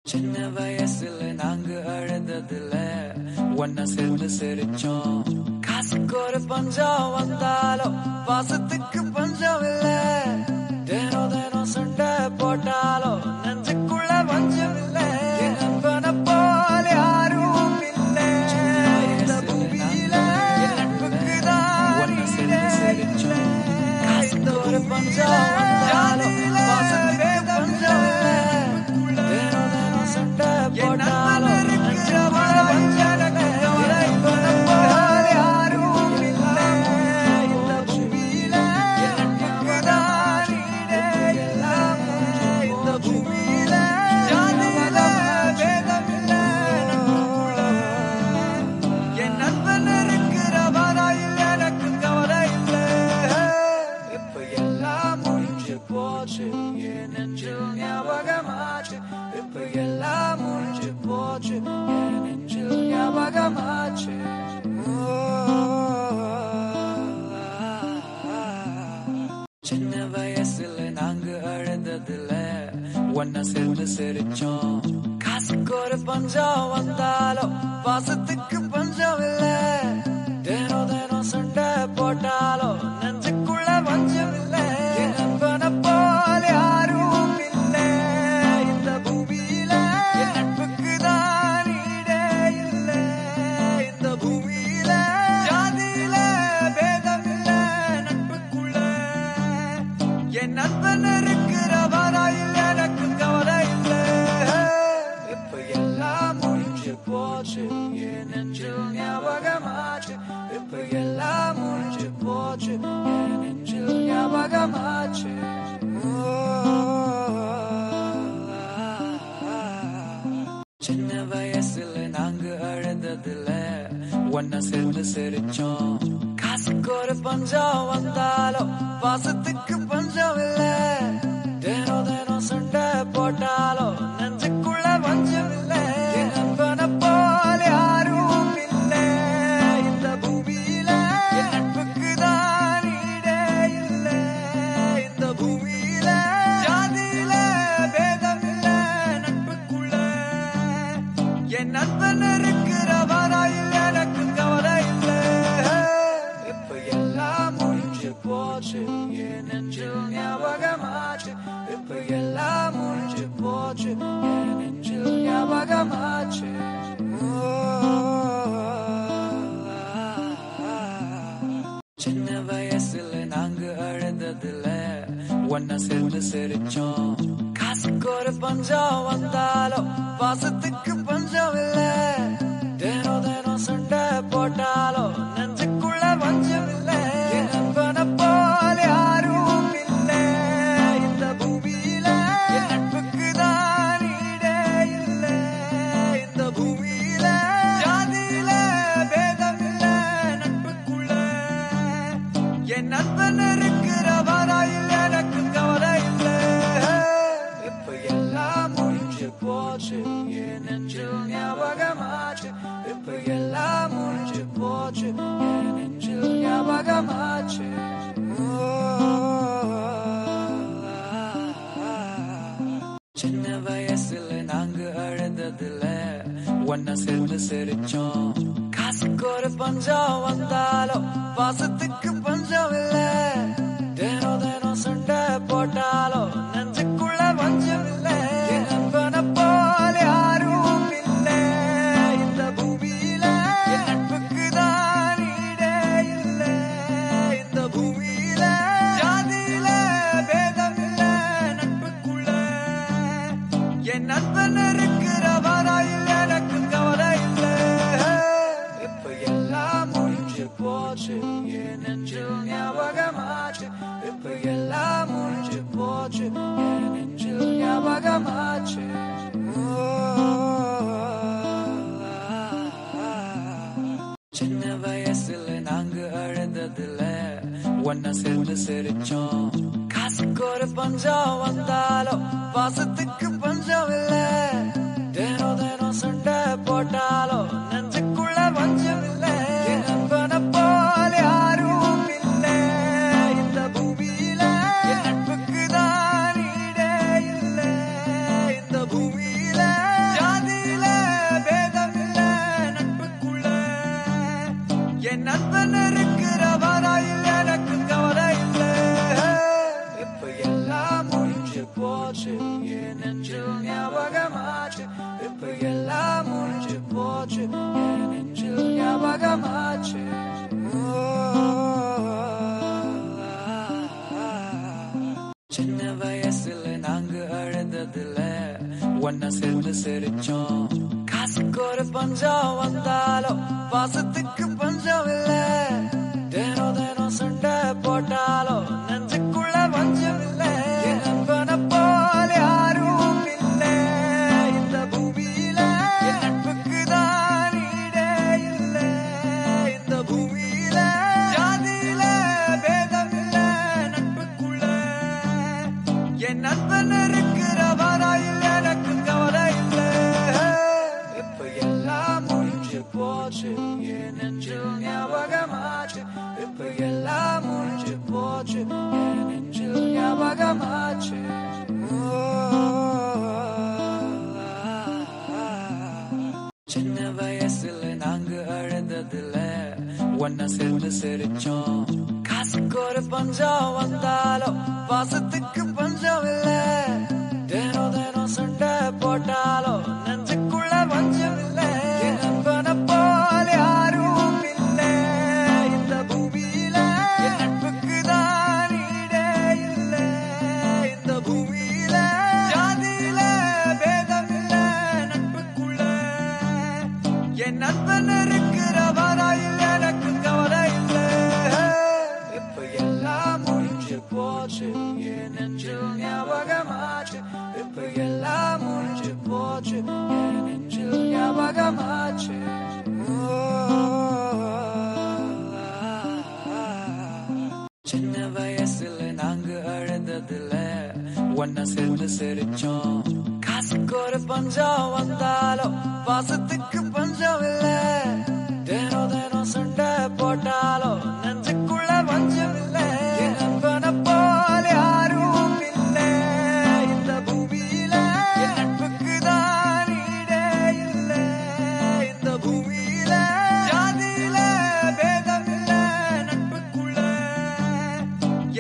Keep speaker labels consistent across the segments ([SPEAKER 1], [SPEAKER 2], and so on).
[SPEAKER 1] சின்ன வயசுல நாங்க அழுததுல ஒன்ன சேர்ந்து சிரிச்சோம். காசுக்கு ஒரு பஞ்சம் வந்தாலும் பாசத்துக்கு பஞ்சம் இல்ல. தினம் தினம் சண்டை போட்டாலும் நெஞ்சுக்குள்ள பஞ்சம் இல்ல. நண்பனை போல யாரும் இல்ல இந்த பூமியில. நட்புக்கு தான் ஒன்ன சேர்ந்து சிரிச்சோம். காசுக்கு ஒரு பஞ்சம் வந்தாலும் பாசத்துக்கு பஞ்சம் இல்ல. போட்டாலும் யாரும் இல்ல இந்த பூமியில. எல்லாமே இந்த பூமியில. ஜாதியில வேதமில்ல என் நண்பன் இருக்கிற வரையில் எனக்கு கவலை இல்ல. இப்ப எல்லாம் முடிஞ்சு போச்சு என் நெஞ்சில் ஞாபகமாச்சு. இப்ப எல்லாம் முடிஞ்சு போச்சு என் நெஞ்சில் ஞாபகமாச்சு. சின்ன வயசுல நாங்க அழுததுல ஒன்ன சேர்ந்து சிரிச்சோம். காசுக்கு ஒரு பஞ்சம் வந்தாலும் பாசத்துக்கு பஞ்சம் இல்ல. தினம் தினம் சண்டை போட்டாலும் நெஞ்சுக்குள்ள பஞ்சம் இல்ல. நண்பனை போல யாரும் இல்ல இந்த பூமியில. நட்புக்கு தான் ஈடே இல்ல இந்த பூமியில. ஜாதியில பேதம் இல்ல நட்புக்குள்ள. என் நண்பன் இருக்கிற வரையில் எனக்கு கவலை இல்ல. இப்ப எல்லாம் முடிஞ்சு போச்சு என் நெஞ்சில் ஞாபகமாச்சு. இப்ப எல்லாம் முடிஞ்சு போச்சு என் நெஞ்சில் ஞாபகமாச்சு. சின்ன வயசுல நாங்க அழுததுல ஒன்ன சேர்ந்து சிரிச்சோம். காசுக்கு ஒரு பஞ்சம் வந்தாலும் பாசத்துக்கு பஞ்சம் இல்ல. தினம் தினம் சண்டை போட்டாலும் நெஞ்சுக்குள்ள பஞ்சம் இல்ல. நண்பனை போல யாரும் இல்ல இந்த பூமியில. நட்புக்கு தான் ஈடே இல்ல இந்த பூமியில. ஜாதியில பேதம் இல்ல நட்புக்குள்ள. என் நண்பன் இருக்கிற வரையில் எனக்கு கவலை இல்ல. இப்ப எல்லாம் முடிஞ்சு போச்சு என் நெஞ்சில் ஞாபகமாச்சு. இப்ப எல்லாம் முடிஞ்சு போச்சு என் நெஞ்சில் ஞாபகமாச்சு. சின்ன வயசுல நாங்க அழுததுல ஒன்ன சேர்ந்து சிரிச்சோம். காசுக்கு ஒரு பஞ்சம் வந்தாலும் பாசத்துக்கு பஞ்சம் இல்ல. தினம் தினம் சண்டை போட்டாலும் நெஞ்சுக்குள்ள பஞ்சம் இல்ல. நண்பனை போல யாரும் இல்ல இந்த பூமியில. நட்புக்கு தான் ஈடே இல்ல இந்த பூமியில. ஜாதியில பேதம் இல்ல நட்புக்குள்ள. என் நண்பன் இருக்கிற வரையில் எனக்கு கவலை இல்ல. இப்ப எல்லாம் முடிஞ்சு போச்சு என் நெஞ்சில் ஞாபகமாச்சு. இப்ப எல்லாம் முடிஞ்சு போச்சு என் நெஞ்சில் ஞாபகமாச்சு. சின்ன வயசுல நாங்க அழுததுல ஒன்ன சேர்ந்து சிரிச்சோம். காசுக்கு ஒரு பஞ்சம் வந்தாலும் பாசத்துக்கு பஞ்சம் இல்ல. தினம் தினம் சண்டை போட்டாலும் நெஞ்சுக்குள்ள பஞ்சம் இல்ல. நண்பனை போல யாரும் இல்ல இந்த பூமியில. நட்புக்கு தான் ஈடே இல்ல இந்த பூமியில. ஜாதியில பேதம் இல்ல நட்புக்குள்ள. என் நண்பன் இருக்கிற வரையில் எனக்கு கவலை இல்ல. இப்ப எல்லாம் முடிஞ்சு போச்சு என் நெஞ்சில் ஞாபகமாச்சு. இப்ப எல்லாம் முடிஞ்சு போச்சு என் நெஞ்சில் ஞாபகமாச்சு. சின்ன வயசுல நாங்க அழுததுல ஒன்ன சேர்ந்து சிரிச்சோம். காசுக்கு ஒரு பஞ்சம் வந்தாலும் பாசத்துக்கு பஞ்சம் இல்ல. தினம் தினம் சண்டை போட்டாலும் நெஞ்சுக்குள்ள பஞ்சம் இல்ல. நண்பனை போல யாரும் இல்ல இந்த பூமியில. நட்புக்கு தான் ஈடே இல்ல இந்த பூமியில. ஞாபகமாச்சு. சின்ன வயசுல நாங்க அழுததுல ஒன்ன சேர்ந்து சிரிச்சோம். காசுக்கு ஒரு பஞ்சம் வந்தாலும் பாசத்துக்கு பஞ்சம் இல்ல. தினம் தினம் சண்டை போட்டாலும் நெஞ்சுக்குள்ள பஞ்சம் இல்ல. நண்பனை போல யாரும் இல்ல இந்த பூமியில. என் நட்புக்கு தான் ஈடே இல்ல இந்த பூமியில. ஜாதியில பேதம் இல்ல நட்புக்குள்ள. என் நண்பன் இருக்கிற வரையில் எனக்கு கவலை இல்ல. இப்ப எல்லாம் முடிஞ்சு போச்சு, என் நெஞ்சில் ஞாபகமாச்சு. இப்ப எல்லாம் முடிஞ்சு போச்சு, என் நெஞ்சில் ஞாபகமாச்சு. சின்ன வயசுல நாங்க அழுததுல ஒன்ன சேர்ந்து சிரிச்சோம். காசுக்கு ஒரு பஞ்சம் வந்தாலும் பாசத்துக்கு பஞ்சம் இல்ல. தினம் தினம் சண்டை போட்டாலும் நெஞ்சுக்குள்ள பஞ்சம் இல்ல. என் நண்பனை போல யாரும் இல்ல இந்த பூமியில. என் நட்புக்கு தான் ஈடே இல்ல இந்த பூமியில. ஜாதியில பேதம் இல்ல நட்புக்குள்ள. என் நண்பன் இருக்கிற வரையில் எனக்கு கவலை இல்ல. இப்ப எல்லாம் முடிஞ்சு போச்சு, என் நெஞ்சில் ஞாபகமாச்சு. இப்ப எல்லாம் முடிஞ்சு போச்சு, என் நெஞ்சில் ஞாபகமாச்சு. சின்ன வயசுல நாங்க அழுததுல ஒன்ன சேர்ந்து சிரிச்சோம். காசுக்கு ஒரு பஞ்சம் வந்தாலும் பாசத்துக்கு பஞ்சம் இல்ல. தினம் தினம் சண்டை போட்டாலும் நெஞ்சுக்குள்ள பஞ்சம் இல்ல. என் நண்பனை போல யாரும் இல்ல இந்த பூமியில. என் நட்புக்கு தான் ஈடே இல்ல இந்த பூமியில. ஜாதியில பேதம் இல்ல நட்புக்குள்ள.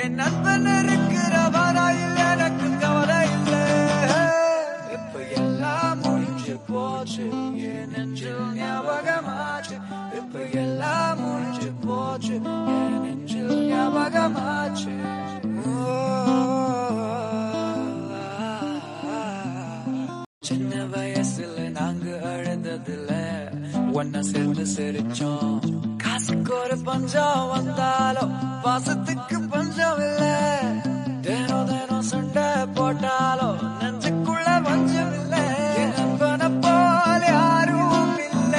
[SPEAKER 1] என் நண்பன் இருக்கிற வரையில் எனக்கு கவலை இல்ல. இப்ப எல்லாம் முடிஞ்சு போச்சு, என் நெஞ்சில் ஞாபகமாச்சு. இப்ப எல்லாம் முடிஞ்சு போச்சு, என் நெஞ்சில் ஞாபகமாச்சு. சின்ன வயசுல நாங்க அழுததுல ஒன்ன சேர்ந்து சிரிச்சோம். காசுக்கு ஒரு பஞ்சம் வந்தாலும் பாசத்துக்கு பஞ்சம் இல்ல. தினம் தினம் சண்டை போட்டாலும் நெஞ்சுக்குள்ள பஞ்சம் இல்ல. என் நண்பனை போல யாரும் இல்ல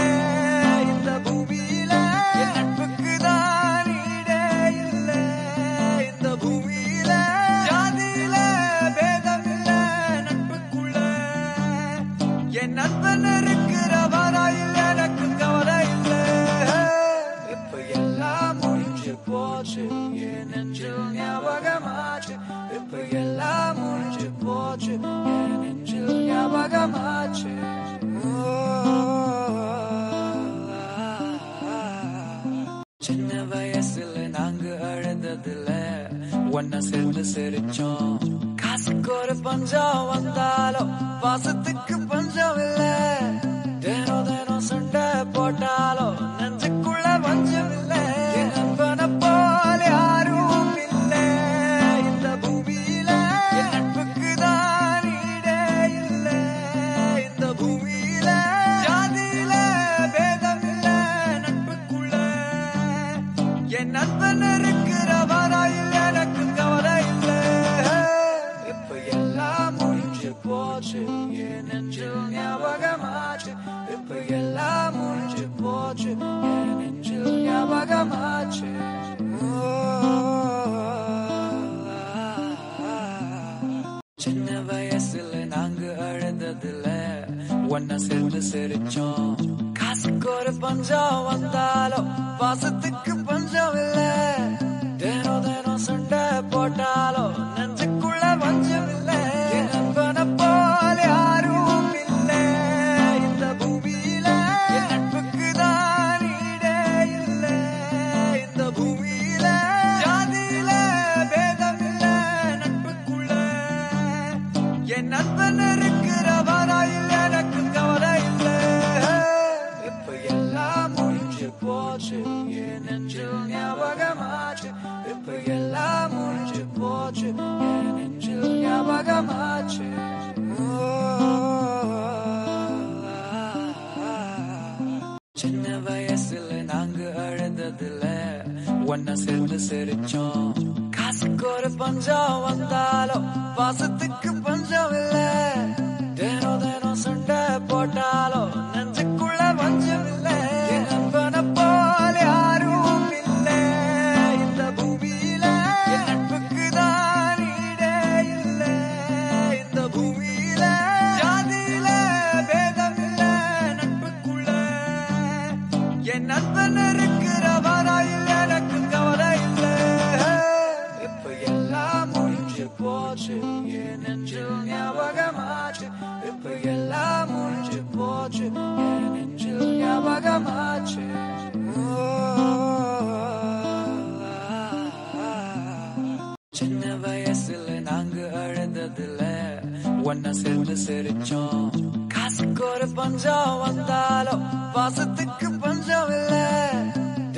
[SPEAKER 1] இந்த பூமியில. என் நட்புக்கு தான் ஈடே இல்ல இந்த பூமியில. ஜாதியில பேதம் இல்ல நட்புக்குள்ள. என் நண்பன் இருக்கிற வரையில் எனக்கு கவலை இல்ல. இப்ப எல்லாம் முடிஞ்சு போச்சு, என் நெஞ்சில் ஞாபகமாச்சு. இப்ப எல்லாம் முடிஞ்சு போச்சு, என் நெஞ்சில் ஞாபகமாச்சு. சின்ன வயசுல நாங்க அழுததுல ஒன்ன சேர்ந்து சிரிச்சோம். காசுக்கு ஒரு பஞ்சம் வந்தாலும் பாசத்துக்கு பஞ்சம் இல்ல. தினம் தினம் சண்டை போட்டாலும் நெஞ்சுக்குள்ள பஞ்சம் இல்ல. என் நண்பனை போல யாரும் இல்ல இந்த பூமியில. என் நட்புக்கு தான் ஈடே இல்ல இந்த பூமியில. ஜாதியில பேதம் இல்ல நட்புக்குள்ள. என் நண்பன் இருக்கிற வரையில் எனக்கு கவலை இல்ல. இப்ப எல்லாம் முடிஞ்சு போச்சு, என் நெஞ்சில் ஞாபகமாச்சு. இப்ப எல்லாம் முடிஞ்சு போச்சு, என் நெஞ்சில் ஞாபகமாச்சு. சின்ன வயசுல நாங்க அழுததுல ஒன்ன சேர்ந்து சிரிச்சோம். காசுக்கு ஒரு பஞ்சம் வந்தாலும் பாசத்துக்கு பஞ்சம் இல்ல. தினம் தினம் சண்டை போட்டாலும் நெஞ்சுக்குள்ள பஞ்சம் இல்ல. என் நண்பனை போல யாரும் இல்ல இந்த பூமியில. என் நட்புக்கு தான் ஈடே இல்ல இந்த பூமியில. ஜாதியில பேதம் இல்ல நட்புக்குள்ள. என் நண்பன் இருக்கிற வரையில் எனக்கு கவலை இல்ல. இப்ப எல்லாம் முடிஞ்சு போச்சு, வயசுல நாங்க அழுததுல ஒன்ன சேர்ந்து சிரிச்சோம். காசுக்கு ஒரு பஞ்சம் வந்தாலும் பாசத்துக்கு பஞ்சம் இல்ல. தினம் தினம் சண்டை போட்டாலும் நெஞ்சுக்குள்ள பஞ்சம் இல்ல. என் நண்பனை போல யாரும் இல்ல இந்த பூமியில. என் நட்புக்கு தான் ஈடே இல்ல இந்த பூமியில. ஜாதியில பேதம் இல்ல நட்புக்குள்ள. என் நண்பன் இருக்கிற வரையில் எனக்கு கவலை இல்ல. இப்ப எல்லாம் முடிஞ்சு போச்சு என் நெஞ்சில் ஞாபகமாச்சு. இப்ப எல்லாம் முடிஞ்சு போச்சு என் நெஞ்சில் ஞாபகமாச்சு. சின்ன வயசுல நாங்க அழுததுல ஒன்ன சேர்ந்து சிரிச்சோம். காசுக்கு ஒரு பஞ்சம் வந்தாலும் பாசத்துக்கு பஞ்சம் இல்ல.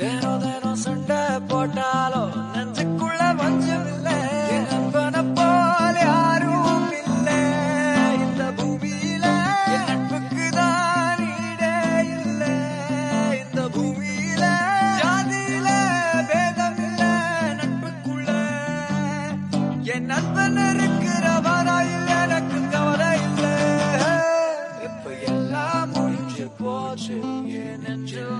[SPEAKER 1] தினம் தினம் சண்டை போட்டாலும் நெஞ்சுக்குள்ள பஞ்சம் இல்ல. என் நண்பனை போல யாரும் இல்ல இந்த பூமியில. என் நட்புக்கு தான் ஈடே இல்ல இந்த பூமியில. ஜாதியில பேதம் இல்ல நட்புக்குள்ள. என் நண்பன் இருக்கிற வரையில் எனக்கு கவலை இல்ல. இப்ப எல்லாம் முடிஞ்சு போச்சு என் நெஞ்சில்